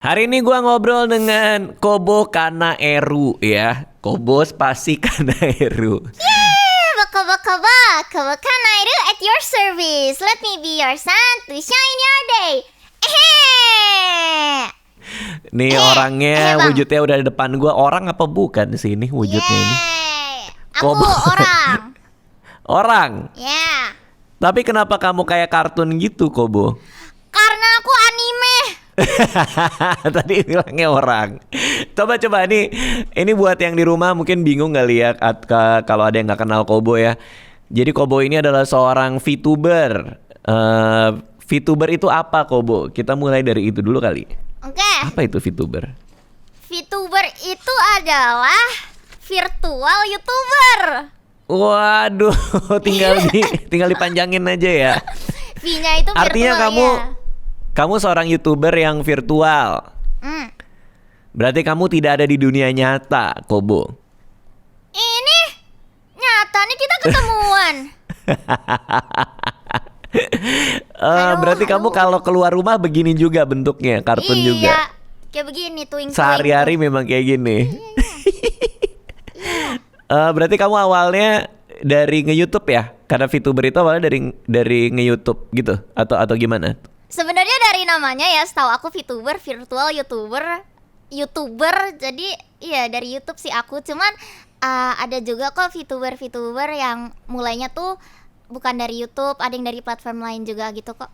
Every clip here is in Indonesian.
Hari ini gua ngobrol dengan Kobo Kanaeru ya. Kobo spasi Kanaeru. Baka baka baka Kanairu at your service. Let me be your sun to shine your day. Nih orangnya Bang. wujudnya udah di depan gua. Orang apa bukan sih ini wujudnya ini? Aku Kobo. orang. Orang. Ya. Tapi kenapa kamu kayak kartun gitu, Kobo? Karena aku anime. Tadi bilangnya orang. Coba ini buat yang di rumah mungkin bingung kali ya kalau ada yang nggak kenal Kobo ya. Jadi Kobo ini adalah seorang VTuber. VTuber itu apa, Kobo? Kita mulai dari itu dulu kali. Oke. Apa itu VTuber? VTuber itu adalah virtual YouTuber. Waduh, tinggal dipanjangin aja ya. V-nya itu virtual. Artinya kamu seorang YouTuber yang virtual. Berarti kamu tidak ada di dunia nyata, Kobo. Ini nyata nih kita ketemuan. Berarti kamu kalau keluar rumah begini juga bentuknya, kartun Iya, juga. kayak begini twing. Sehari-hari memang kayak gini. Berarti kamu awalnya dari nge-YouTube ya? Karena VTuber itu awalnya dari nge-YouTube gitu atau gimana? Sebenarnya dari namanya ya, setahu aku VTuber, virtual YouTuber. Jadi iya dari YouTube sih aku. Cuman ada juga kok VTuber yang mulainya tuh bukan dari YouTube, ada yang dari platform lain juga gitu kok.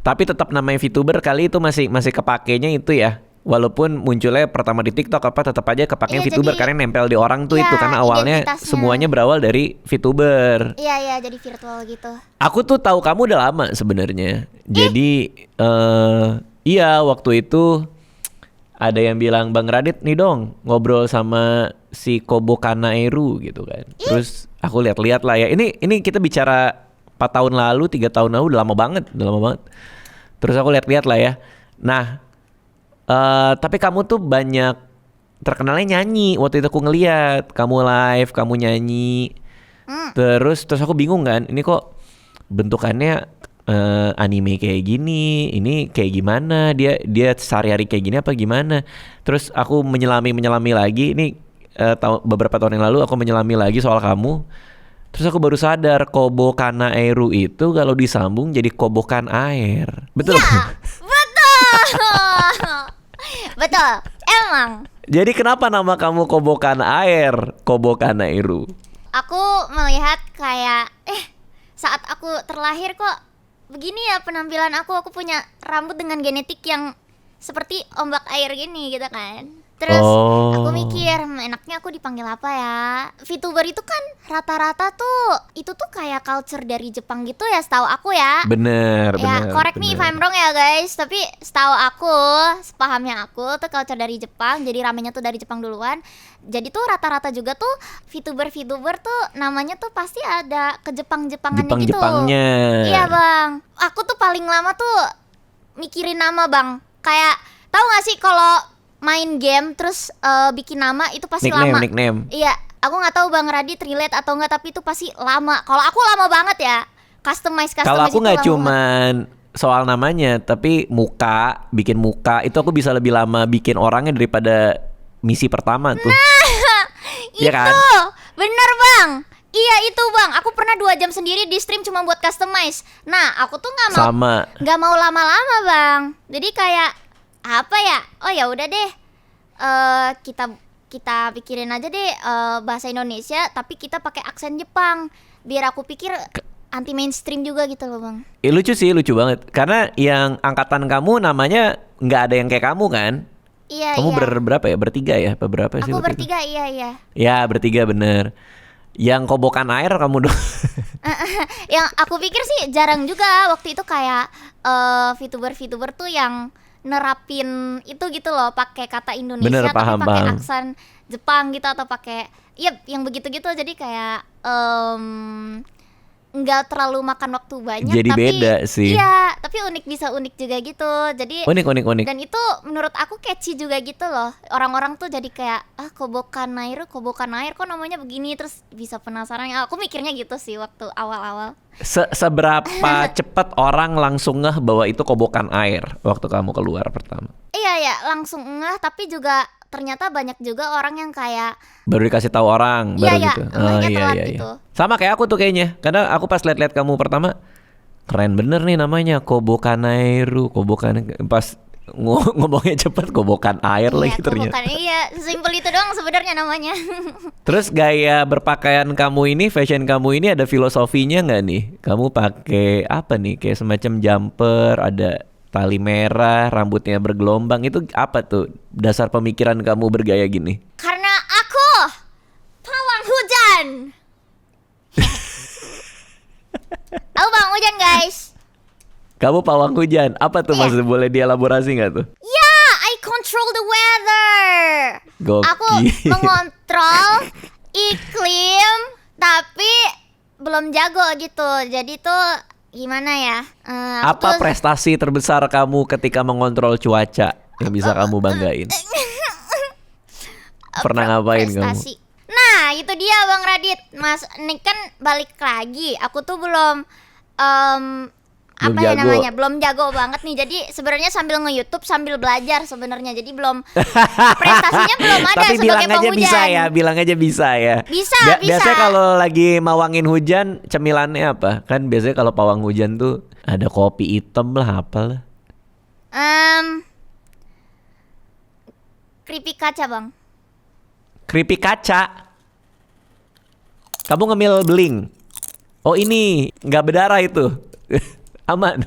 Tapi tetap namanya VTuber kali itu masih kepakainya itu ya. Walaupun munculnya pertama di TikTok tetap aja kepakainya Iya, VTuber jadi- karena nempel di orang tuh Iya, itu karena awalnya identitasnya. semuanya berawal dari VTuber. Iya jadi virtual gitu. Aku tuh tahu kamu udah lama sebenarnya. Jadi iya waktu itu ada yang bilang Bang Radit nih dong ngobrol sama si Kobo Kanaeru gitu kan. Terus aku lihat-lihat lah ya. Ini kita bicara 4 tahun lalu, 3 tahun lalu udah lama banget. Terus aku lihat-lihat lah ya. Nah, tapi kamu tuh banyak terkenalnya nyanyi. Waktu itu aku ngeliat kamu live, kamu nyanyi. Terus aku bingung kan, ini kok bentukannya anime kayak gini, ini kayak gimana? Dia sehari-hari kayak gini apa gimana? Terus aku menyelami lagi. Ini beberapa tahun yang lalu aku menyelami lagi soal kamu. Terus aku baru sadar Kobo Kanaeru itu kalau disambung jadi kobokan air. Betul? Ya, betul. Betul. Emang Jadi kenapa nama kamu kobokan air, Kobo Kanaeru? aku melihat kayak saat aku terlahir kok begini ya penampilan aku punya rambut dengan genetik yang seperti ombak air gini gitu kan. Terus aku mikir enaknya aku dipanggil apa ya. VTuber itu kan rata-rata tuh itu tuh kayak culture dari Jepang gitu ya setahu aku ya. Bener. Ya, correct me if I'm wrong ya guys. Tapi setahu aku, sepahamnya aku tuh culture dari Jepang. Jadi ramenya tuh dari Jepang duluan. Jadi tuh rata-rata juga tuh VTuber tuh namanya tuh pasti ada ke Jepang-Jepangannya gitu. Jepang-Jepangnya. Iya bang. Aku tuh paling lama tuh mikirin nama bang. Kayak tahu gak sih kalau main game terus bikin nama itu pasti lama. Nickname. Iya, aku nggak tahu Bang Radit relate atau enggak tapi itu pasti lama. Kalau aku lama banget ya. Customize Kalau aku itu nggak lama banget. cuman soal namanya, tapi bikin muka itu aku bisa lebih lama bikin orangnya daripada misi pertama tuh. Itu Iya kan? bener bang. Iya itu bang. Aku pernah 2 jam sendiri di stream cuma buat customize. Nah aku tuh Sama. nggak mau lama-lama bang. Jadi kayak apa ya? Oh ya udah deh. Kita pikirin aja deh bahasa Indonesia tapi kita pakai aksen Jepang. Biar aku pikir anti mainstream juga gitu loh bang. Lucu banget. Karena yang angkatan kamu namanya nggak ada yang kayak kamu kan? Iya Kamu iya. berapa ya? Bertiga ya? Apa berapa sih? Aku waktu itu? bertiga iya. Ya bertiga bener. Yang kobokan air kamu dong. Yang aku pikir sih jarang juga waktu itu kayak VTuber tuh yang nerapin itu gitu loh pakai kata Indonesia Bener, tapi paham. pakai aksen Jepang gitu atau pakai yang begitu-gitu jadi kayak nggak terlalu makan waktu banyak. Jadi tapi beda sih. Iya, tapi unik, bisa unik juga gitu. Jadi Unik. dan itu menurut aku catchy juga gitu loh. Orang-orang tuh jadi kayak kobokan air kok namanya begini, terus bisa penasaran. Aku mikirnya gitu sih waktu awal-awal. Seberapa cepat orang langsung ngeh bahwa itu kobokan air waktu kamu keluar pertama? Iya, langsung ngeh, tapi juga ternyata banyak juga orang yang kayak Baru dikasih tahu orang, baru iya, gitu. ngehnya telat gitu. Sama kayak aku tuh kayaknya. Karena aku pas lihat-lihat kamu pertama, keren bener nih namanya, Kobokanairu. Pas ngomongnya cepet, kobokan air lagi ternyata. Iya, simpel itu doang sebenarnya namanya. Terus gaya berpakaian kamu ini, fashion kamu ini ada filosofinya nggak nih? Kamu pakai apa nih? Kayak semacam jumper, ada tali merah, rambutnya bergelombang. Itu apa tuh dasar pemikiran kamu bergaya gini? Karena aku pawang hujan. Aku pawang hujan, guys. Kamu pawang hujan, apa tuh Iya. maksudnya? Boleh dielaborasi nggak tuh? Yeah, I control the weather. Gokil. Aku mengontrol iklim, tapi belum jago gitu. Jadi tuh gimana ya? Aku Apa tuh- prestasi terbesar kamu ketika mengontrol cuaca yang bisa kamu banggain? Pernah ngapain kamu? prestasi. Nah, itu dia Bang Radit. Mas, ini kan balik lagi. Aku tuh belum Belum apa ya jago. namanya? Belum jago banget nih. Jadi sebenarnya sambil nge-YouTube sambil belajar sebenarnya. Jadi belum prestasinya belum ada Tapi sebagai bilang aja penghujan. bisa ya, bilang aja bisa ya. Bisa. Biasanya kalau lagi mawangin hujan, cemilannya apa? Kan biasanya kalau pawang hujan tuh ada kopi hitam lah, apalah. Keripik kaca, Bang. Keripik kaca. Kamu ngemil beling. Oh ini nggak berdarah itu. Aman.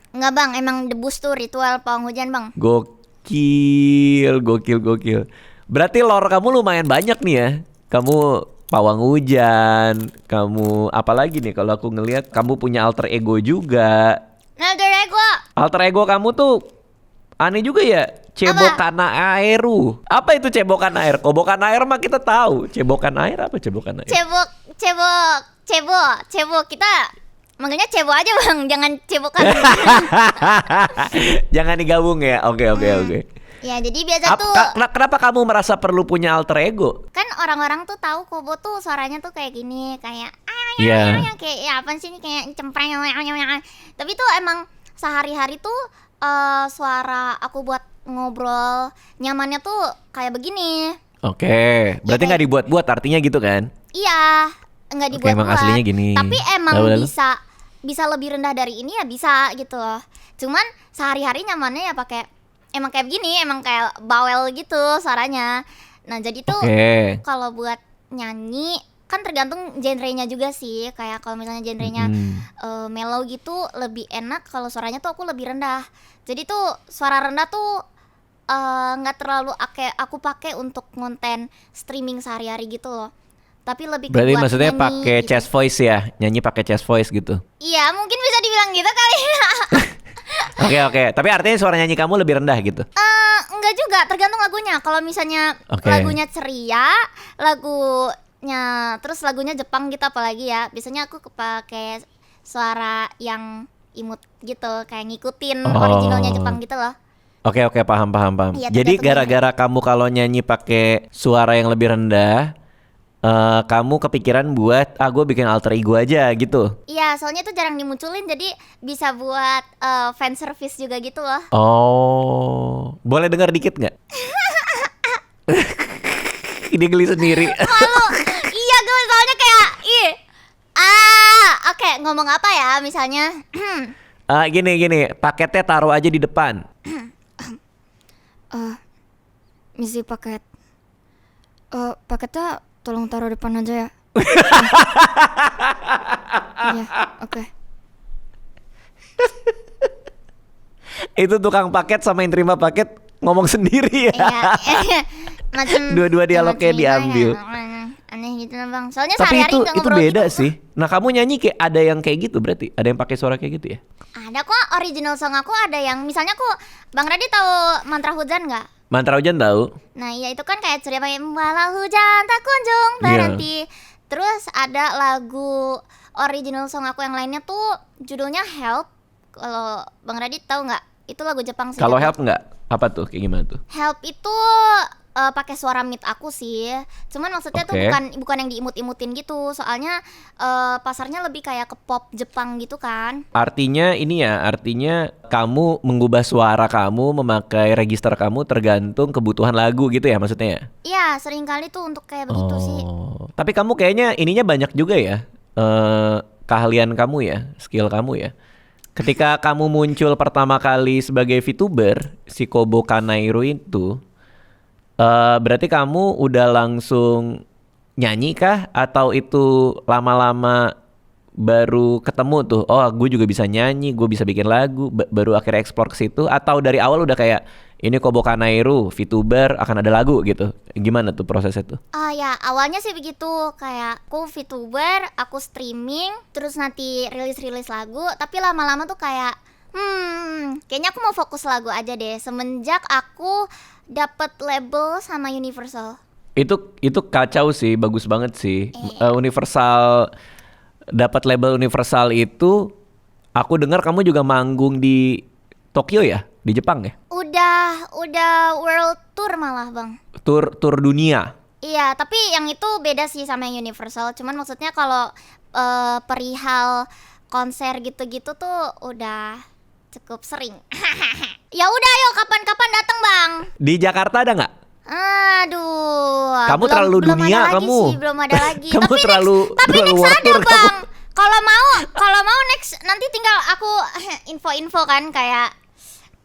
Enggak, Bang, emang debus tuh ritual pawang hujan, Bang. Gokil. Berarti lore kamu lumayan banyak nih ya. Kamu pawang hujan, kamu apalagi nih kalau aku ngelihat kamu punya alter ego juga. Nah, dari gua Alter ego kamu tuh aneh juga ya. Cebokana Airu. Apa itu cebokan air? Kobokan air mah kita tahu. Cebokan air apa cebokan air? cebok. Kita manggilnya cebok aja, Bang. Jangan cebokan. Jangan digabung ya. Oke. Ya, jadi biasa tuh Kenapa kamu merasa perlu punya alter ego? kan orang-orang tuh tahu Kobo tuh suaranya tuh kayak gini, kayak Iya. kayak ya apa sih ini kayak cempreng. Tapi tuh emang sehari-hari tuh suara aku buat ngobrol nyamannya tuh kayak begini. Oke, berarti nggak dibuat-buat artinya gitu kan? Iya, nggak Oke, dibuat-buat. emang aslinya gini. Tapi emang Lalu? bisa lebih rendah dari ini ya bisa gitu loh. Cuman sehari-hari nyamannya ya pakai emang kayak begini, emang kayak bawel gitu suaranya. Nah, jadi tuh Oke. kalau buat nyanyi kan tergantung genrenya juga sih. Kayak kalau misalnya genrenya mellow gitu lebih enak kalau suaranya tuh aku lebih rendah. Jadi tuh suara rendah tuh nggak terlalu aku pakai untuk konten streaming sehari-hari gitu loh. Tapi lebih ke Berarti buat maksudnya nyanyi pakai gitu. chest voice ya? Nyanyi pakai chest voice gitu. Iya, mungkin bisa dibilang gitu kali. Oke. Tapi artinya suara nyanyi kamu lebih rendah gitu. Enggak juga, tergantung lagunya. Kalau misalnya Oke. lagunya ceria, terus lagunya Jepang gitu apalagi ya. Biasanya aku pakai suara yang imut gitu, kayak ngikutin Oh. originalnya Jepang gitu loh. Oke, paham. Iya, Jadi tergantung gara-gara kamu kalau nyanyi pakai suara yang lebih rendah, kamu kepikiran buat gue bikin alter ego aja gitu. Iya, soalnya itu jarang dimunculin, jadi bisa buat fan service juga gitu loh. Oh, boleh dengar dikit nggak? Dia geli sendiri. Malu. Iya, gue soalnya kayak oke, ngomong apa ya misalnya? Gini, paketnya taruh aja di depan. Misi paket. Paketnya tolong taruh depan aja ya. Iya, oke. Itu tukang paket sama yang terima paket ngomong sendiri ya. Iya, macam Dua-dua dialognya macam diambil. Aneh gitu lah, Bang. Soalnya Tapi sehari-hari nggak itu ngobrol beda gitu. sih. Nah kamu nyanyi kayak ada yang kayak gitu berarti? Ada yang pakai suara kayak gitu ya? Ada kok original song aku, ada yang misalnya aku Bang Radi tahu mantra hujan nggak? Mantra hujan tahu? Nah, iya itu kan kayak ceria pakai walau hujan tak kunjung berhenti. Terus ada lagu original song aku yang lainnya tuh judulnya Help. Kalau Bang Radit tahu nggak? Itu lagu Jepang sih. Kalau jatuh. Help nggak? Apa tuh? Kayak gimana tuh? Help itu pakai suara mid aku sih. Cuman maksudnya tuh Oke. bukan yang diimut-imutin gitu. Soalnya pasarnya lebih kayak ke pop Jepang gitu kan. Artinya ini ya, artinya kamu mengubah suara kamu, memakai register kamu tergantung kebutuhan lagu gitu ya maksudnya ya? Iya, sering kali tuh untuk kayak begitu sih. Tapi kamu kayaknya ininya banyak juga ya, keahlian kamu ya, skill kamu ya. Ketika kamu muncul pertama kali sebagai VTuber, si Kobo Kanairu itu, berarti kamu udah langsung nyanyi kah? Atau itu lama-lama baru ketemu tuh, oh gue juga bisa nyanyi, gue bisa bikin lagu, baru akhirnya explore ke situ? Atau dari awal udah kayak, ini Kobo Kanairu, VTuber akan ada lagu gitu? Gimana tuh prosesnya tuh? Ya awalnya sih begitu, kayak aku VTuber, aku streaming, terus nanti rilis lagu, tapi lama-lama tuh kayak kayaknya aku mau fokus lagu aja deh. Semenjak aku dapet label sama Universal. Itu kacau sih, bagus banget sih. Universal, dapat label Universal itu, aku dengar kamu juga manggung di Tokyo ya, di Jepang ya? Udah world tour malah Bang. Tur dunia. Iya, tapi yang itu beda sih sama yang Universal. Cuman maksudnya kalau perihal konser gitu-gitu tuh udah cukup sering. Ya udah, ayo kapan-kapan datang Bang. Di Jakarta ada nggak? Aduh, Kamu terlalu belum dunia, ada lagi kamu. sih, belum ada lagi. Kamu tapi terlalu next world ada tour, Bang. kamu. Kalau mau next nanti tinggal aku info-info kan, kayak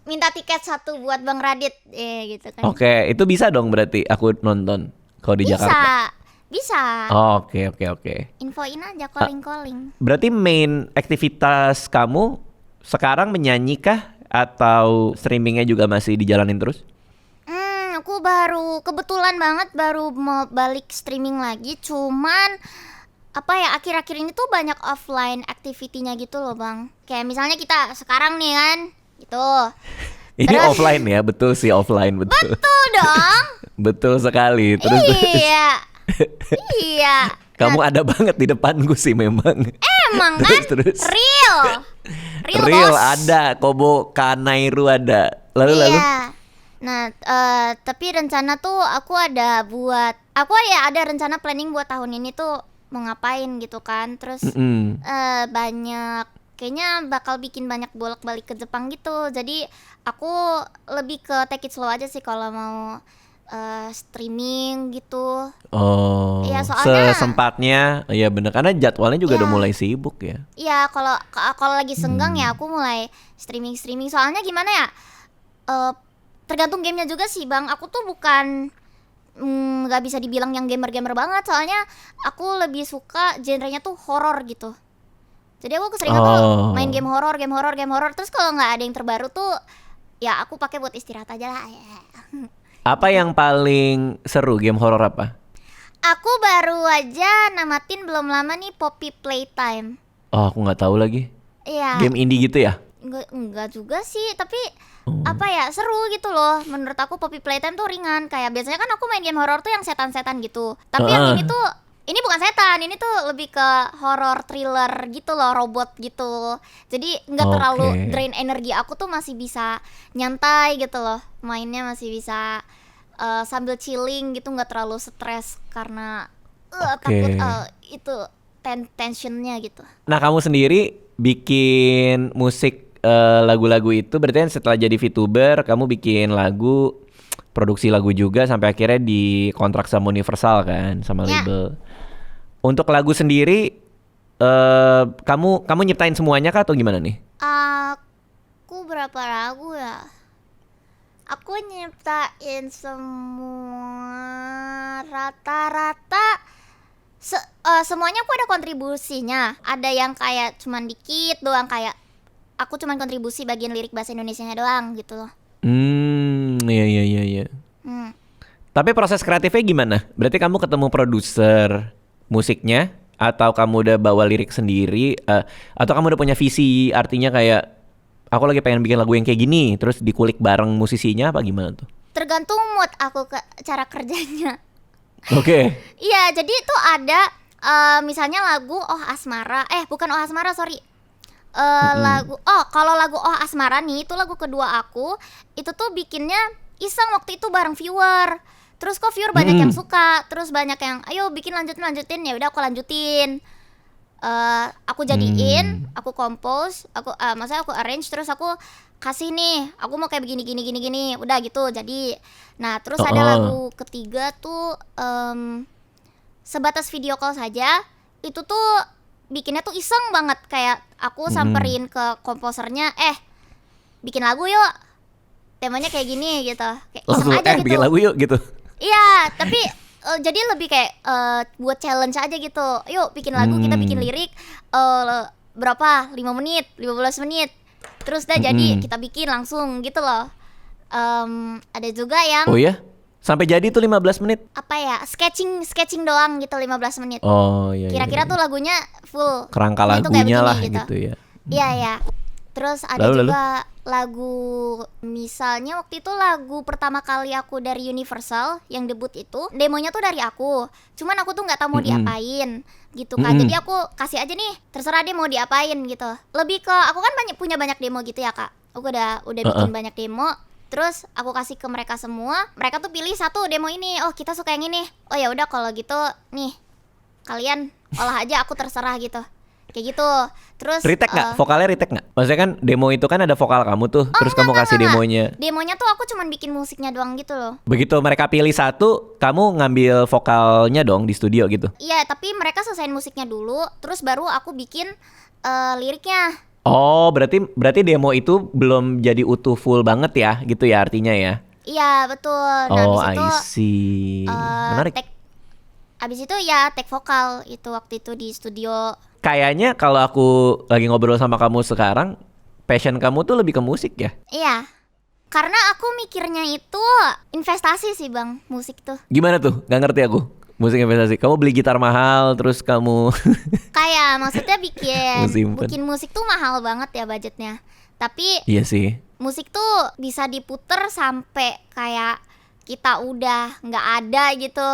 minta tiket satu buat Bang Radit gitu kan. Oke, itu bisa dong berarti aku nonton kalau di Jakarta. Bisa. Oke. Infoin aja, calling. Berarti main aktivitas kamu sekarang menyanyi kah? Atau streamingnya juga masih dijalanin terus? Aku kebetulan banget baru mau balik streaming lagi. Cuman akhir-akhir ini tuh banyak offline activity-nya gitu loh Bang. Kayak misalnya kita sekarang nih kan, gitu. Ini Terus- offline ya, betul sih offline, betul. Betul dong. Betul sekali. Terus Iya. kamu ada banget di depanku sih memang. Emang kan? Terus. Real Real bos. ada, Kobo Kanairu ada. Lalu. Iya. Nah, tapi rencana tuh aku ada rencana planning buat tahun ini tuh mau ngapain gitu kan. Terus banyak, kayaknya bakal bikin banyak bolak-balik ke Jepang gitu. Jadi aku lebih ke take it slow aja sih kalau mau streaming gitu. Oh, Iya, soalnya- sesempatnya, ya bener, karena jadwalnya juga udah Iya. mulai sibuk ya. Iya, kalau lagi senggang ya aku mulai streaming. Soalnya gimana ya? Tergantung gamenya juga sih Bang. Aku tuh bukan nggak bisa dibilang yang gamer banget. Soalnya aku lebih suka genrenya tuh horor gitu. Jadi aku keseringan tuh main game horor. Terus kalau nggak ada yang terbaru tuh, ya aku pakai buat istirahat aja lah. Apa yang paling seru, game horor apa? Aku baru aja namatin belum lama nih Poppy Playtime. Oh, aku nggak tahu lagi. Iya. Game indie gitu ya? Enggak juga sih, tapi seru gitu loh. Menurut aku Poppy Playtime tuh ringan. Kayak biasanya kan aku main game horor tuh yang setan-setan gitu. Tapi yang ini bukan setan, ini tuh lebih ke horror thriller gitu loh, robot gitu. Jadi nggak terlalu drain energi aku tuh, masih bisa nyantai gitu loh. Mainnya masih bisa sambil chilling gitu, nggak terlalu stres karena takut itu tensionnya gitu. Nah, kamu sendiri bikin musik lagu-lagu itu berarti kan setelah jadi VTuber kamu bikin lagu, produksi lagu juga sampai akhirnya dikontrak sama Universal kan, sama label. Untuk lagu sendiri kamu nyiptain semuanya kah atau gimana nih? Aku berapa lagu ya? Aku nyiptain semua rata-rata semuanya aku ada kontribusinya. Ada yang kayak cuman dikit doang, kayak aku cuman kontribusi bagian lirik bahasa Indonesianya doang gitu loh. Iya. Tapi proses kreatifnya gimana? Berarti kamu ketemu produser musiknya, atau kamu udah bawa lirik sendiri, atau kamu udah punya visi, artinya kayak aku lagi pengen bikin lagu yang kayak gini, terus dikulik bareng musisinya, apa gimana tuh? Tergantung mood aku cara kerjanya. Oke. Iya, jadi tuh ada misalnya lagu Oh Asmara, bukan Oh Asmara, sorry. Kalau lagu Oh Asmara nih, itu lagu kedua aku, itu tuh bikinnya iseng waktu itu bareng viewer. Terus kok viewer banyak yang suka, terus banyak yang ayo bikin lanjutin, ya udah aku lanjutin. Aku jadiin, aku compose, maksudnya aku arrange, terus aku kasih nih, aku mau kayak begini, udah gitu jadi. Nah terus ada lagu ketiga tuh sebatas video call saja, itu tuh bikinnya tuh iseng banget, kayak aku samperin ke komposernya, bikin lagu yuk, temanya kayak gini gitu, kayak iseng Langsung aja gitu. bikin lagu yuk gitu. Iya, tapi jadi lebih kayak buat challenge aja gitu. Yuk bikin lagu, kita bikin lirik berapa? 5 menit, 15 menit. Terus udah jadi kita bikin langsung gitu loh. Ada juga yang Oh ya? Sampai jadi tuh 15 menit. apa ya? Sketching doang gitu 15 menit. Oh iya. Kira-kira tuh lagunya full. Kerangka Nah, itu kayak lagunya begini lah gitu ya. Iya ya. Terus ada Lalu? juga lagu, misalnya waktu itu lagu pertama kali aku dari Universal yang debut itu, demonya tuh dari aku. Cuman aku tuh nggak tahu mau diapain gitu kan. Jadi aku kasih aja nih, terserah dia mau diapain gitu. Lebih ke aku kan punya banyak demo gitu ya Kak. Aku udah bikin banyak demo. Terus aku kasih ke mereka semua. Mereka tuh pilih satu demo ini. Oh, kita suka yang ini. Oh ya udah kalau gitu nih, kalian olah aja, aku terserah gitu. Kayak gitu. Terus Retake nggak? Vokalnya retake nggak? Maksudnya kan demo itu kan ada vokal kamu tuh, terus kamu kasih demonya. Demonya tuh aku cuman bikin musiknya doang gitu loh. Begitu mereka pilih satu, kamu ngambil vokalnya dong di studio gitu. Iya, tapi mereka selesaiin musiknya dulu, terus baru aku bikin liriknya. Oh, berarti demo itu belum jadi utuh full banget ya, gitu ya artinya ya? Iya, betul. Nah, Oh, abis itu I see. Menarik. abis itu ya take vokal itu waktu itu di studio. Kayaknya kalau aku lagi ngobrol sama kamu sekarang, passion kamu tuh lebih ke musik ya? Iya. Karena aku mikirnya itu investasi sih Bang, musik tuh. Gimana tuh? Gak ngerti aku. Musik investasi. Kamu beli gitar mahal, terus kamu Kayak maksudnya Simpen. bikin musik tuh mahal banget ya budgetnya. Tapi Iya sih. musik tuh bisa diputer sampai kayak kita udah nggak ada gitu.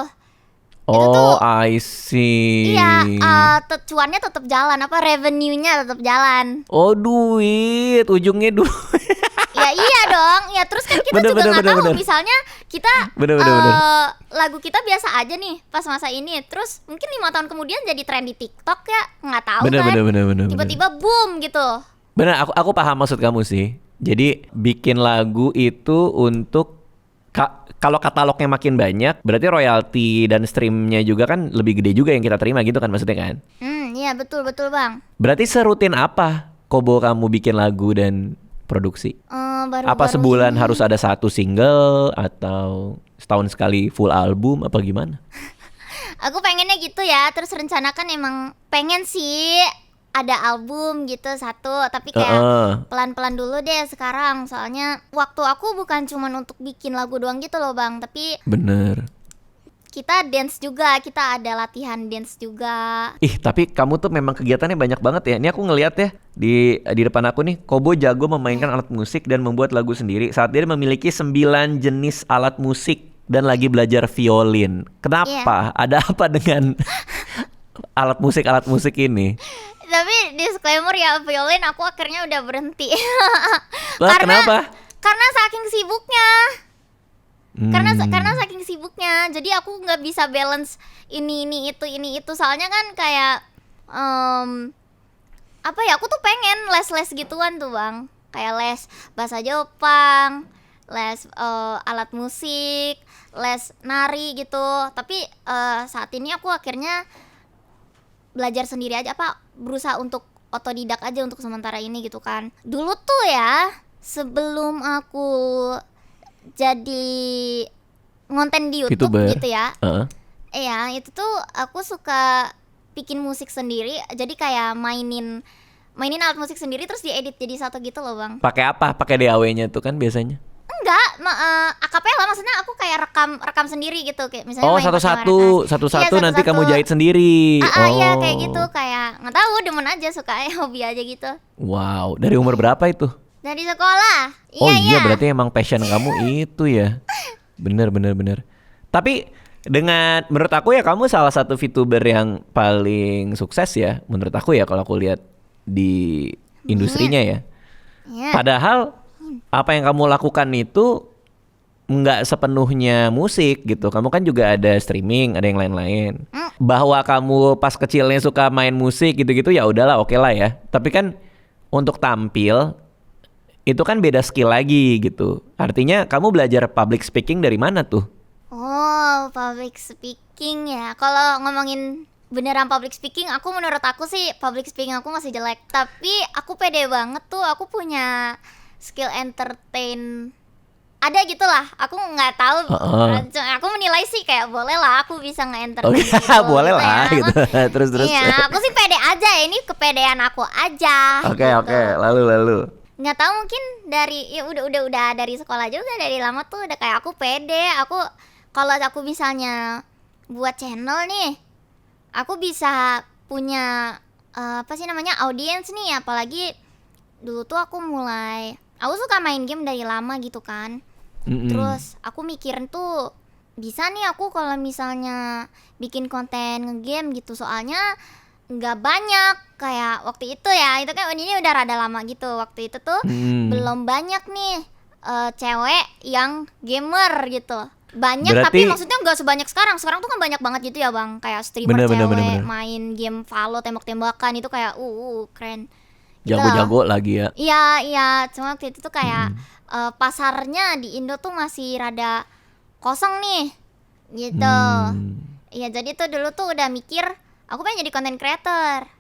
Itu Oh, tuh I see. iya, cuannya tetap jalan, revenue-nya tetap jalan. Oh, duit, ujungnya duit. Ya iya dong. Ya terus kan kita juga nggak tahu. bener. Misalnya kita Bener. lagu kita biasa aja nih pas masa ini. Terus mungkin 5 tahun kemudian jadi tren di TikTok ya, nggak tahu Bener, kan. bener. Tiba-tiba boom gitu. Bener, aku paham maksud kamu sih. Jadi bikin lagu itu untuk kalau katalognya makin banyak, berarti royalti dan streamnya juga kan lebih gede juga yang kita terima gitu kan maksudnya kan? Iya betul Bang. Berarti serutin apa Kobo kamu bikin lagu dan produksi? Apa sebulan ini harus ada satu single atau setahun sekali full album apa gimana? aku pengennya gitu ya. Terus rencanakan emang pengen sih ada album gitu satu, tapi kayak pelan-pelan dulu deh sekarang. Soalnya waktu aku bukan cuma untuk bikin lagu doang gitu loh Bang, tapi Bener. kita dance juga, kita ada latihan dance juga. Ih, tapi kamu tuh memang kegiatannya banyak banget ya. Ini aku ngeliat ya di depan aku nih, Kobo jago memainkan alat musik dan membuat lagu sendiri. Saat dia memiliki 9 jenis alat musik dan lagi belajar violin. Kenapa? Ada apa dengan alat musik ini? Tapi disclaimer ya, violin aku akhirnya udah berhenti. Lah, kenapa? Karena saking sibuknya. Karena saking sibuknya, jadi aku nggak bisa balance ini itu. Soalnya kan kayak apa ya? Aku tuh pengen les gituan tuh Bang. Kayak les bahasa Jepang, les alat musik, les nari gitu. Tapi saat ini aku akhirnya belajar sendiri aja, berusaha untuk otodidak aja untuk sementara ini gitu kan. Dulu tuh ya, sebelum aku jadi ngonten di YouTube YouTuber. gitu ya. Iya, itu tuh aku suka bikin musik sendiri. Jadi kayak mainin alat musik sendiri terus diedit jadi satu gitu loh Bang. Pakai apa? Pakai DAW-nya tuh kan biasanya? Enggak, akapela, maksudnya aku kayak rekam sendiri gitu, kayak misalnya Oh, main pakai satu-satu Iya, nanti kamu satu-satu. jahit sendiri. Iya kayak gitu, kayak nggak tahu, demen aja, suka hobi aja gitu. Wow, dari umur berapa itu? Dari sekolah. Oh Iya. berarti emang passion kamu itu ya. Bener. Tapi Dengan menurut aku ya kamu salah satu VTuber yang paling sukses ya menurut aku ya kalau aku lihat di industrinya ya. Ya. Padahal apa yang kamu lakukan itu nggak sepenuhnya musik gitu. Kamu kan juga ada streaming, ada yang lain-lain. Bahwa kamu pas kecilnya suka main musik gitu-gitu ya udahlah oke lah ya. Tapi kan untuk tampil itu kan beda skill lagi gitu. Artinya kamu belajar public speaking dari mana tuh? Oh, public speaking ya. Kalau ngomongin beneran public speaking, menurut aku sih public speaking aku masih jelek. Tapi aku pede banget tuh, aku punya skill entertain. Ada gitu lah, aku nggak tahu. Aku menilai sih kayak boleh lah, aku bisa nge-entertain gitu. Boleh gitu lah ya. gitu. Terus. Iya, aku sih pede aja. Ini kepedean aku aja. Oke. Lalu. Nggak tahu mungkin dari ya udah dari sekolah juga, dari lama tuh udah kayak aku pede. Kalau aku misalnya buat channel nih, aku bisa punya apa sih namanya audiens nih. Apalagi dulu tuh aku suka main game dari lama gitu kan. Terus aku mikirin tuh bisa nih aku kalau misalnya bikin konten nge-game gitu, soalnya nggak banyak kayak waktu itu ya. Itu kan ini udah rada lama gitu. Waktu itu tuh belum banyak nih cewek yang gamer gitu. Banyak Berarti, tapi maksudnya nggak sebanyak sekarang. Sekarang tuh kan banyak banget gitu ya bang. Kayak streamer cewek main game Valo tembak-tembakan itu kayak keren. Jago-jago lagi ya. Iya. Cuma waktu itu tuh kayak pasarnya di Indo tuh masih rada kosong nih, gitu. Iya, jadi tuh dulu tuh udah mikir aku pengen jadi content creator.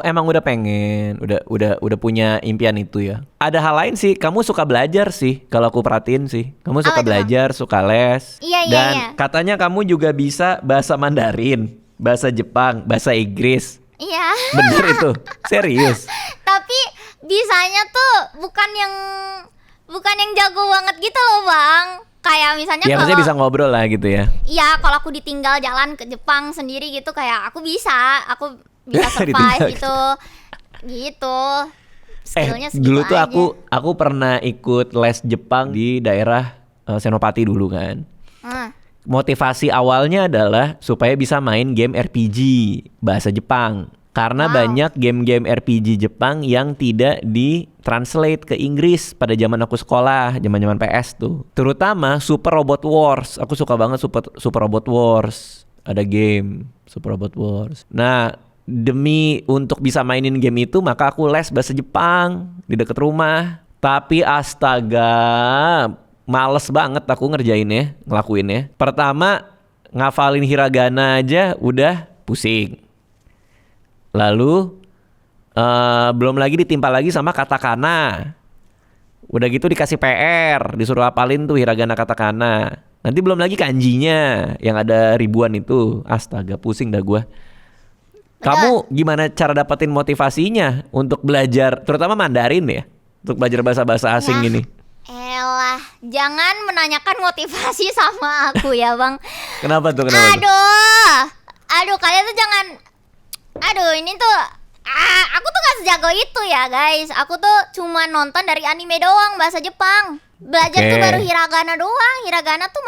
Emang udah pengen, udah punya impian itu ya. Ada hal lain sih, kamu suka belajar sih. Kalau aku perhatiin sih, kamu suka belajar, suka les. Iya. Katanya kamu juga bisa bahasa Mandarin, bahasa Jepang, bahasa Inggris. Iya. Bener itu, serius. Tapi bisanya tuh bukan yang jago banget gitu loh bang. Kayak misalnya ya maksudnya bisa ngobrol lah gitu ya. Iya, kalau aku ditinggal jalan ke Jepang sendiri gitu kayak aku bisa survive gitu. Skillnya segitu dulu tuh aja. aku pernah ikut les Jepang di daerah Senopati dulu kan. Motivasi awalnya adalah supaya bisa main game RPG bahasa Jepang. Karena banyak game-game RPG Jepang yang tidak ditranslate ke Inggris pada zaman aku sekolah, zaman-zaman PS tuh. Terutama Super Robot Wars. Aku suka banget Super Robot Wars. Ada game Super Robot Wars. Nah, demi untuk bisa mainin game itu, maka aku les bahasa Jepang di dekat rumah. Tapi astaga, males banget aku ngelakuinnya. Pertama, ngafalin hiragana aja udah pusing. Lalu belum lagi ditimpa lagi sama katakana. Udah gitu dikasih PR, disuruh hafalin tuh hiragana katakana. Nanti belum lagi kanjinya yang ada ribuan itu. Astaga, pusing dah gua. Kamu gimana cara dapetin motivasinya untuk belajar terutama Mandarin ya? Untuk belajar bahasa-bahasa asing gini. Elah, jangan menanyakan motivasi sama aku ya bang. Kenapa tuh? Aduh, kalian tuh jangan. Aduh, ini tuh aku tuh gak sejago itu ya guys. Aku tuh cuma nonton dari anime doang bahasa Jepang. Belajar tuh baru hiragana doang. Hiragana tuh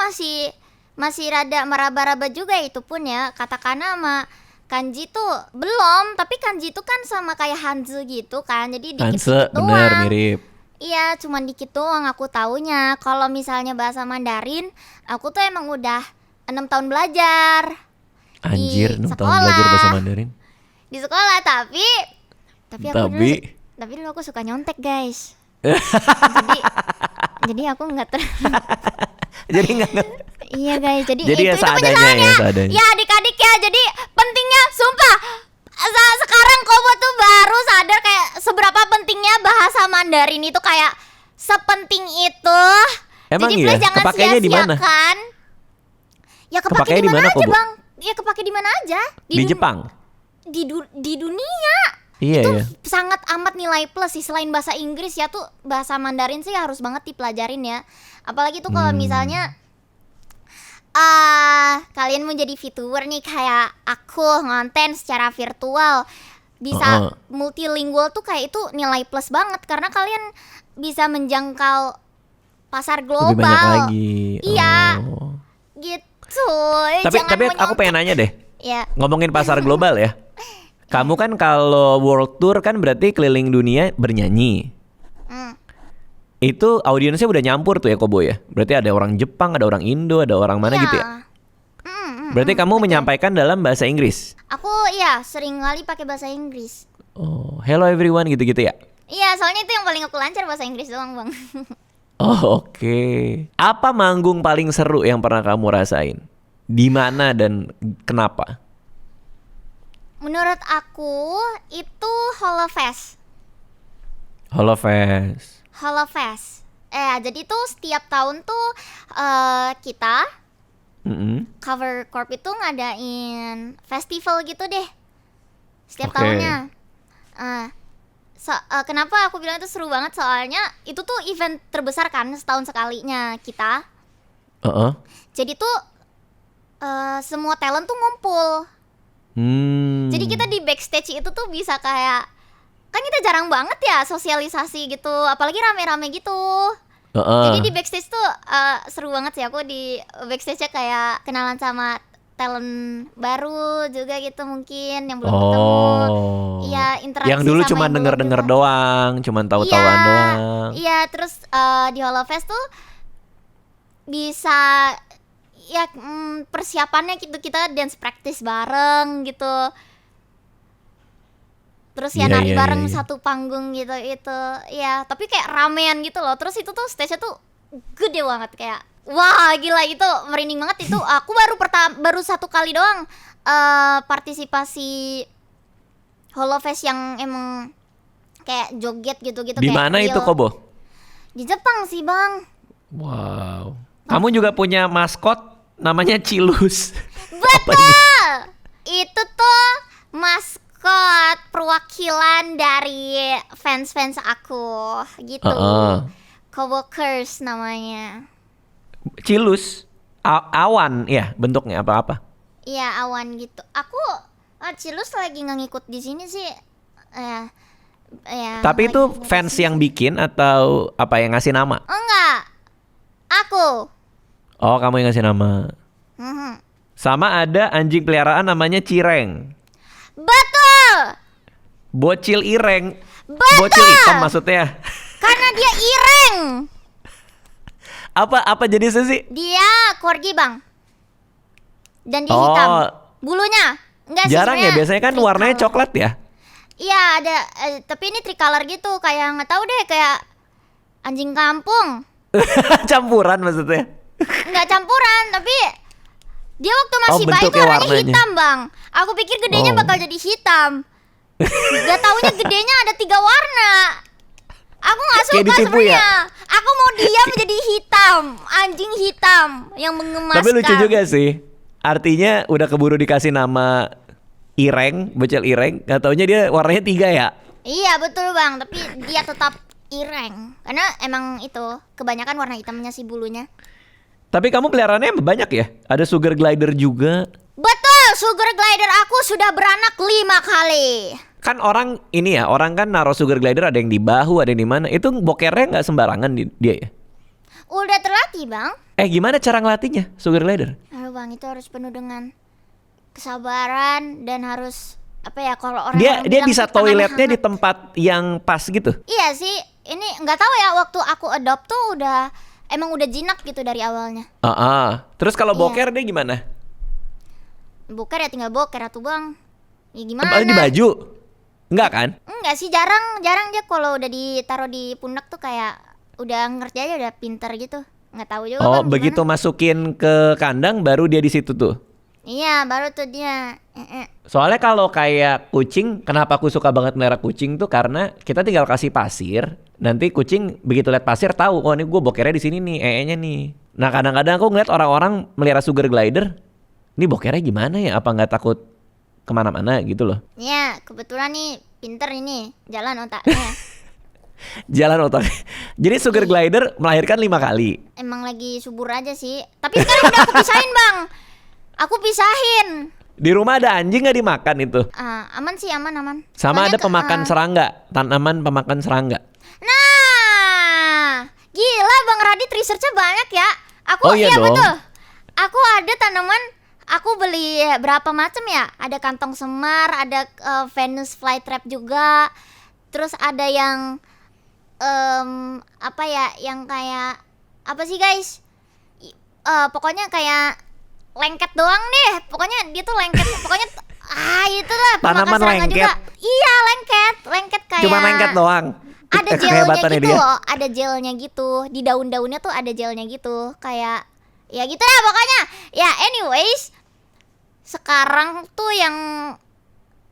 masih rada meraba-raba juga itu pun ya. Katakana sama kanji tuh belum. Tapi kanji tuh kan sama kayak Hanzi gitu kan. Jadi dikit-dikit doang. Bener, mirip. Iya, cuman dikit doang aku taunya. Kalau misalnya bahasa Mandarin, aku tuh emang udah 6 tahun belajar. Anjir, 6 tahun belajar bahasa Mandarin. Di sekolah, tapi dulu aku suka nyontek guys. jadi aku nggak jadi nggak iya guys, jadi ya itu seadanya ya adik-adik ya. Jadi pentingnya sumpah sekarang Kobo tuh baru sadar kayak seberapa pentingnya bahasa Mandarin itu, kayak sepenting itu. Emang jadi iya? jangan Kepakainya di mana? Ya kepake di mana aja bang. Ya kepake di mana aja di Jepang, di dunia. Iya, itu iya. sangat amat nilai plus sih. Selain bahasa Inggris ya tuh bahasa Mandarin sih harus banget dipelajarin ya. Apalagi tuh kalau misalnya kalian mau jadi VTuber nih kayak aku, ngonten secara virtual, bisa multilingual tuh kayak itu nilai plus banget. Karena kalian bisa menjangkau pasar global. Lebih banyak lagi. Iya gitu. Cuy, Tapi jangan aku menyontek. pengen nanya deh. Ya. Ngomongin pasar global ya. Kamu kan kalau world tour kan berarti keliling dunia bernyanyi. Hmm. Itu audiensnya udah nyampur tuh ya Kobo ya. Berarti ada orang Jepang, ada orang Indo, ada orang mana Iya. gitu ya. Berarti kamu menyampaikan dalam bahasa Inggris. Aku ya sering kali pakai bahasa Inggris. Oh, hello everyone gitu-gitu ya. Iya, soalnya itu yang paling aku lancar bahasa Inggris doang, Bang. Oh, oke. Apa manggung paling seru yang pernah kamu rasain? Di mana dan kenapa? Menurut aku itu Holofest. Holofest. Holofest. Jadi tuh setiap tahun tuh kita Cover Corp itu ngadain festival gitu deh setiap Oke. tahunnya. Kenapa aku bilang itu seru banget? Soalnya itu tuh event terbesar kan setahun sekalinya kita. Jadi tuh semua talent tuh ngumpul. Jadi kita di backstage itu tuh bisa kayak, kan kita jarang banget ya sosialisasi gitu, apalagi rame-rame gitu. Jadi di backstage tuh seru banget sih. Aku di backstage-nya kayak kenalan sama talent baru juga gitu mungkin yang belum ketemu. Iya, interaksi Yang dulu sama cuma yang belum denger-denger juga. doang, cuman tahu-tahuan doang. Iya, terus di Holofest tuh bisa ya persiapannya gitu, kita dance practice bareng gitu. Terus ya Iya, nari iya, bareng iya. satu panggung gitu itu. Ya, tapi kayak ramean gitu loh. Terus itu tuh stage-nya tuh gede banget kayak wah, gila itu merinding banget itu. Aku baru satu kali doang partisipasi Holofest yang emang kayak joget gitu-gitu Di kayak mana itu real. Kobo? Di Jepang sih, Bang. Wow. Kamu juga punya maskot namanya Cilus. Apa ini? Betul. Itu tuh maskot perwakilan dari fans-fans aku gitu. Coworkers namanya. Cilus. Awan ya bentuknya apa-apa. Iya, awan gitu. Aku Cilus lagi ngikut di sini sih. Ya, Tapi lagi itu ngikut fans di sini. yang bikin atau apa yang ngasih nama? Enggak. Aku. Oh, kamu yang ngasih nama. Mhm. Sama ada anjing peliharaan namanya Cireng. Betul. Bocil ireng. Betul. Bocil hitam maksudnya. Karena dia ireng. Apa jenisnya sih? Dia corgi, Bang. Dan dia Oh. hitam. Bulunya. Enggak sih, Jarang ya, sebenarnya biasanya kan tricolor. warnanya coklat ya. Iya, ada tapi ini tricolor gitu, kayak nggak tahu deh, kayak anjing kampung. Campuran maksudnya. Nggak campuran, tapi dia waktu masih bayi tuh bentuknya warnanya warnanya. hitam, Bang. Aku pikir gedenya Oh. bakal jadi hitam. Gak taunya gedenya ada 3 warna. Aku nggak Kayak suka ditipu ya? sebenarnya. Aku mau dia menjadi hitam, anjing hitam yang mengemaskan. Tapi lucu juga sih. Artinya udah keburu dikasih nama ireng, bocil ireng. Gak taunya dia warnanya 3 ya. Iya betul, Bang, tapi dia tetap ireng karena emang itu kebanyakan warna hitamnya sih bulunya. Tapi kamu peliharaannya banyak ya? Ada sugar glider juga. Betul, sugar glider aku sudah beranak 5 kali. Kan orang ini ya, orang kan naruh sugar glider ada yang di bahu, ada yang di mana. Itu bokernya nggak sembarangan dia ya? Udah terlatih, Bang. Gimana cara ngelatihnya sugar glider? Aduh, Bang, itu harus penuh dengan kesabaran dan harus apa ya, kalau orang Dia bilang bisa tuh tangannya toiletnya di hangat. tempat yang pas gitu. Iya sih, ini nggak tahu ya, waktu aku adopt tuh emang udah jinak gitu dari awalnya. Terus kalau Iya. boker dia gimana? Boker ya tinggal boker atuh, Bang. Ya gimana? Di baju? Enggak kan? Enggak sih, jarang dia kalau udah ditaruh di pundak tuh kayak udah ngerti aja, udah pinter gitu. Nggak tahu juga, Bang, Begitu gimana. masukin ke kandang baru dia di situ tuh. Iya, baru tuh dia. Soalnya kalau kayak kucing, kenapa aku suka banget melihara kucing tuh karena kita tinggal kasih pasir, nanti kucing begitu lihat pasir tahu, oh ini gue bokernya di sini nih, nya nih. Nah kadang-kadang aku ngeliat orang-orang melihara sugar glider, ini bokernya gimana ya? Apa nggak takut kemana-mana gitu loh? Ya, kebetulan nih pinter ini jalan otaknya. Jalan otak. Jadi sugar glider melahirkan 5 kali. Emang lagi subur aja sih. Tapi sekarang udah aku pisahin, Bang. Aku pisahin. Di rumah ada anjing nggak dimakan itu? Aman sih, aman. Sama Soalnya ada pemakan serangga, tanaman pemakan serangga. Nah, gila Bang Radit, researchnya banyak ya. Oh iya dong. Betul. Aku ada tanaman, aku beli berapa macam ya? Ada kantong semar, ada Venus flytrap juga. Terus ada yang apa ya? Yang kayak apa sih guys? Pokoknya kayak lengket doang deh. Pokoknya dia tuh lengket. Pokoknya itulah pemakan Tanaman serangga lengket? juga. Iya, lengket kayak. Cuma lengket doang. Ada gelnya Kehebatannya gitu dia. loh, ada gelnya gitu. Di daun-daunnya tuh ada gelnya gitu. Kayak ya gitu lah pokoknya. Ya anyways, sekarang tuh yang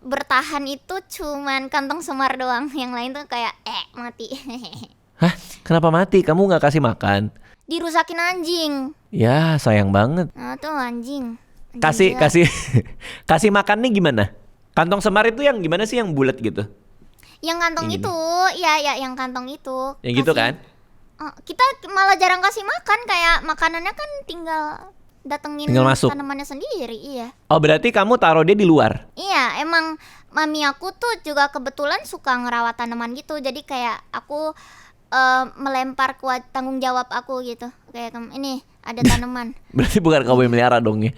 bertahan itu cuman kantong semar doang. Yang lain tuh kayak mati. Hah? Kenapa mati? Kamu nggak kasih makan? Dirusakin anjing. Ya sayang banget. Nah tuh anjing. Kasih gila. kasih makannya gimana? Kantong semar itu yang gimana sih, yang bulat gitu? Yang kantong Yang itu, ya yang kantong itu. Yang gitu Kasih- kan? Kita malah jarang kasih makan, kayak makanannya kan tinggal datengin Tinggal masuk. tanamannya sendiri, iya. Oh berarti kamu taruh dia di luar? Iya, emang mami aku tuh juga kebetulan suka ngerawat tanaman gitu. Jadi kayak aku melempar tanggung jawab aku gitu. Kayak ini ada tanaman. Berarti bukan kamu yang melihara dong ya?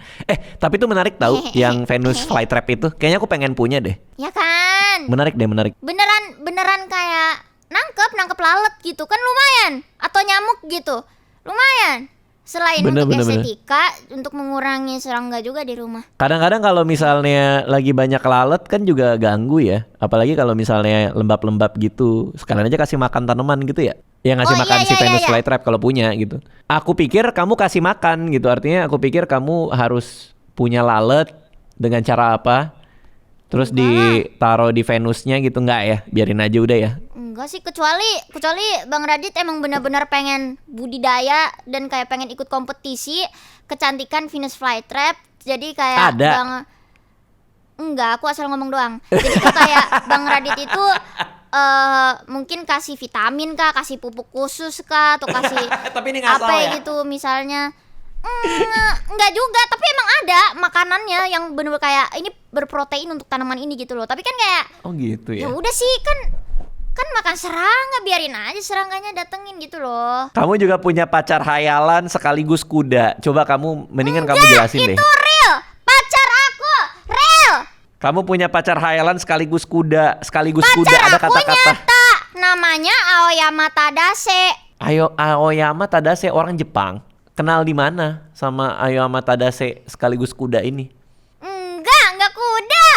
Tapi itu menarik tahu yang Venus flytrap itu. Kayaknya aku pengen punya deh. Ya kan? Menarik deh, menarik. Beneran kayak nangkep lalat gitu kan, lumayan. Atau nyamuk gitu, lumayan. Selain Bener, untuk bener, bener. estetika, untuk mengurangi serangga juga di rumah. Kadang-kadang kalau misalnya lagi banyak lalat kan juga ganggu ya. Apalagi kalau misalnya lembab-lembab gitu. Sekalian aja kasih makan tanaman gitu ya. Ya ngasih Oh, makan iya, si iya, Venus iya. flytrap kalau punya gitu. Aku pikir kamu kasih makan gitu. Artinya aku pikir kamu harus punya lalat dengan cara apa. Terus ditaruh di Venusnya gitu, nggak ya? Biarin aja udah ya. Enggak sih, kecuali Bang Radit emang benar-benar pengen budidaya dan kayak pengen ikut kompetisi kecantikan Venus flytrap. Jadi kayak Ada. enggak, aku asal ngomong doang. Jadi tuh kayak Bang Radit itu mungkin kasih vitamin kah, kasih pupuk khusus kah, atau kasih Tapi ini ngasal apa ya? gitu misalnya. Enggak juga, tapi emang ada makanannya yang bener-bener kayak ini berprotein untuk tanaman ini gitu loh. Tapi kan kayak Oh gitu ya ya. udah sih, kan makan serangga, biarin aja serangganya datengin gitu loh. Kamu juga punya pacar hayalan sekaligus kuda. Coba kamu mendingan kamu jelasin deh. Itu real, pacar aku real. Kamu punya pacar hayalan sekaligus kuda, sekaligus kuda. Pacar Ada aku kata-kata. nyata, namanya Aoyama Tadase. Aoyama Tadase, orang Jepang. Kenal di mana sama Aoyama Tadase sekaligus kuda ini? Enggak kuda.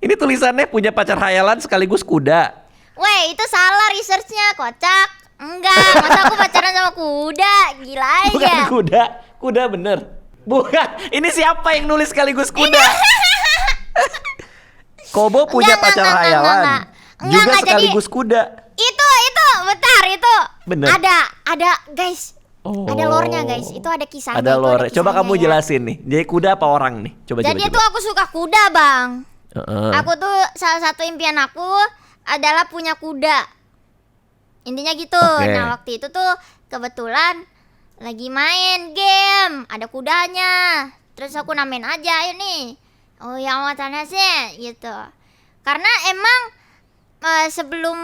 Ini tulisannya punya pacar hayalan sekaligus kuda. Weh, itu salah researchnya, kocak. Enggak, masa aku pacaran sama kuda? Gila Bukan aja. kuda, kuda bener. Bukan, ini siapa yang nulis sekaligus kuda? Kobo punya Enggak, pacar enggak, hayalan, enggak. juga Enggak, jadi- sekaligus kuda. Itu, bentar, itu. Bener. Ada, guys. Oh. Ada lore-nya, guys. Itu ada kisahnya. Ada itu lore. Coba kisahnya kamu ya. jelasin nih. Jadi kuda apa orang nih? Coba Jadi coba. itu aku suka kuda, Bang. Heeh. Aku tuh salah satu impian aku adalah punya kuda. Intinya gitu. Oke. Nah, waktu itu tuh kebetulan lagi main game, ada kudanya. Terus aku namain aja ini. Oh, yang matanya sih gitu. Karena emang sebelum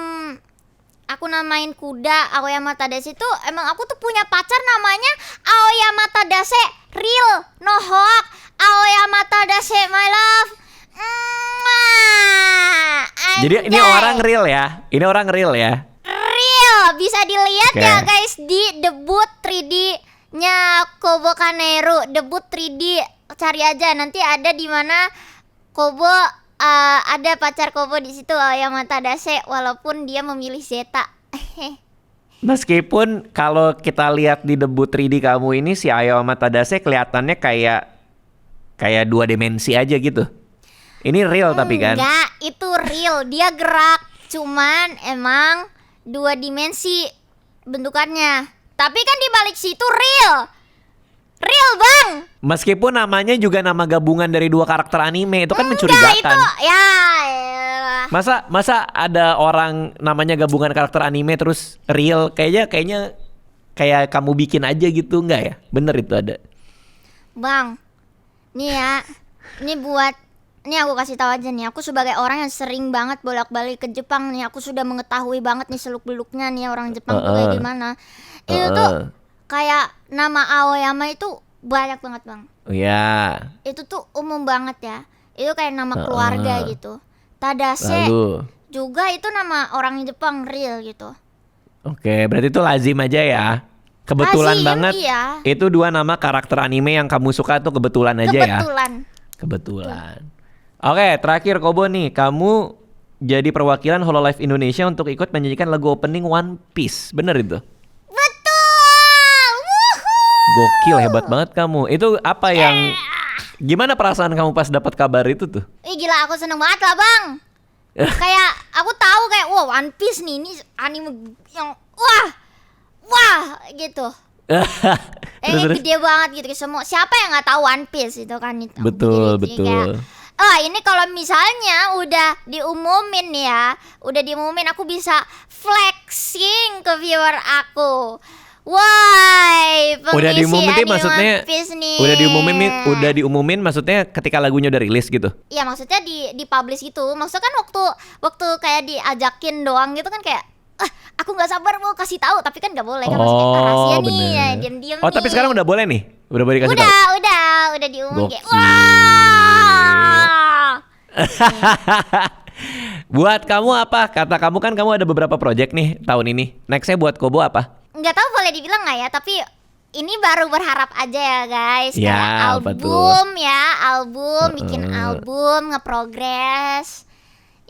aku namain kuda Aoyama Tadase itu, emang aku tuh punya pacar namanya Aoyama Tadase real, no hoax. Aoyama Tadase my love. Jadi ini Anjay. orang real ya? Ini orang real ya? Real, bisa dilihat Oke. ya guys di debut 3D-nya Kobo Kaneru, debut 3D. Cari aja nanti ada di mana Kobo, ada pacar Kobo di situ Aoyama Tadase, walaupun dia memilih Zeta. Meskipun kalau kita lihat di debut 3D kamu ini, si Aoyama Tadase kelihatannya kayak dua dimensi aja gitu. Ini real tapi kan? Enggak, itu real. Dia gerak, cuman emang 2 dimensi bentukannya. Tapi kan di balik situ real. Real, Bang. Meskipun namanya juga nama gabungan dari dua karakter anime, itu kan Enggak, mencurigakan. itu ya elah. Masa ada orang namanya gabungan karakter anime terus real? Kayaknya kayak kamu bikin aja gitu, enggak ya? Bener itu ada. Bang, nih ya, ini aku kasih tahu aja nih. Aku sebagai orang yang sering banget bolak-balik ke Jepang nih, aku sudah mengetahui banget nih seluk-beluknya nih orang Jepang tuh kayak gimana. Itu tuh kayak nama Aoyama itu Banyak banget bang. Oh ya. Itu tuh umum banget ya. Itu kayak nama keluarga gitu. Tadase Lalu. juga itu nama orang Jepang real gitu. Oke, berarti itu lazim aja ya. Kebetulan Lazim, banget. iya. Itu 2 nama karakter anime yang kamu suka tuh kebetulan aja ya. Kebetulan. Oke, terakhir Kobo nih, kamu jadi perwakilan Hololive Indonesia untuk ikut menyanyikan lagu opening One Piece. Bener itu? Betul. Wuhu. Gokil, hebat banget kamu. Itu apa yang gimana perasaan kamu pas dapat kabar itu tuh? Ih gila, aku seneng banget lah bang. Kayak aku tahu kayak wah One Piece nih, ini anime yang wah gitu. Ini gede banget gitu semua. Siapa yang nggak tahu One Piece itu kan itu. Betul, Jadi betul. kayak, ini kalau misalnya udah diumumin aku bisa flexing ke viewer aku. Why, Udah pengisi diumumin anime maksudnya One Piece nih. udah diumumin maksudnya ketika lagunya udah rilis gitu. Iya maksudnya di publish gitu. Maksudnya kan waktu kayak diajakin doang gitu kan kayak aku nggak sabar mau kasih tahu tapi kan nggak boleh kan maksudnya rahasia nih bener. ya diam-diam Oh, tapi nih. sekarang udah boleh nih? Udah boleh dikasih tahu? Udah diumumin kayak Gokil. wah. Buat kamu apa? Kata kamu kan kamu ada beberapa project nih tahun ini. Nextnya buat Kobo apa? Nggak tahu boleh dibilang nggak ya, tapi ini baru berharap aja ya guys. Ya, Kayak apa album, bikin album, ngeprogres.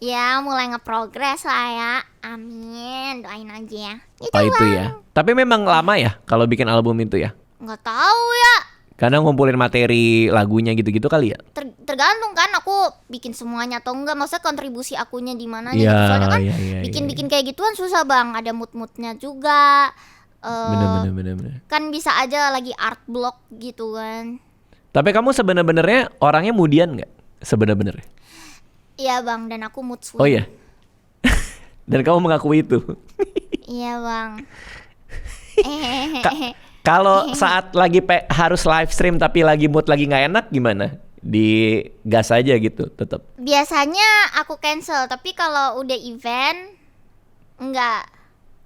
Ya, mulai ngeprogres lah ya. Amin, doain aja ya. Oh itu ya. Tapi memang lama ya kalau bikin album itu ya? Nggak tahu ya. Karena ngumpulin materi lagunya gitu-gitu kali ya? Tergantung kan aku bikin semuanya atau enggak, maksudnya kontribusi akunya di mana Iya, gitu. Soalnya kan iya, bikin kayak gituan susah bang, ada mood-moodnya juga. Bener. Kan bisa aja lagi art block gitu kan. Tapi kamu sebenarnya orangnya mudian nggak? Sebenarnya? Iya bang, dan aku mood swing. Oh iya. Dan kamu mengakui itu. Iya bang. Kalau saat lagi harus live stream tapi lagi mood lagi nggak enak gimana? Di gas aja gitu tetap. Biasanya aku cancel, tapi kalau udah event enggak.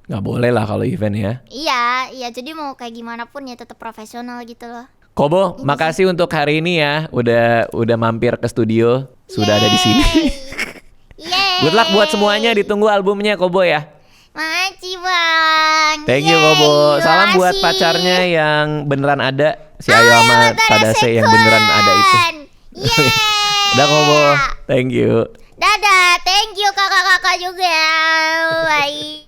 Nggak boleh lah kalau event ya. Iya, jadi mau kayak gimana pun ya tetap profesional gitu loh. Kobo, makasih untuk hari ini ya. Udah mampir ke studio, sudah ada di sini. Yeay. Good luck buat semuanya, ditunggu albumnya Kobo ya. Makasih bang. Thank you Yeay, Kobo. Salam buat makasih. pacarnya yang beneran ada, si Ayo sama Tadase yang beneran ada itu. Yeay. Udah Kobo, thank you. Dadah, thank you kakak-kakak juga. Bye.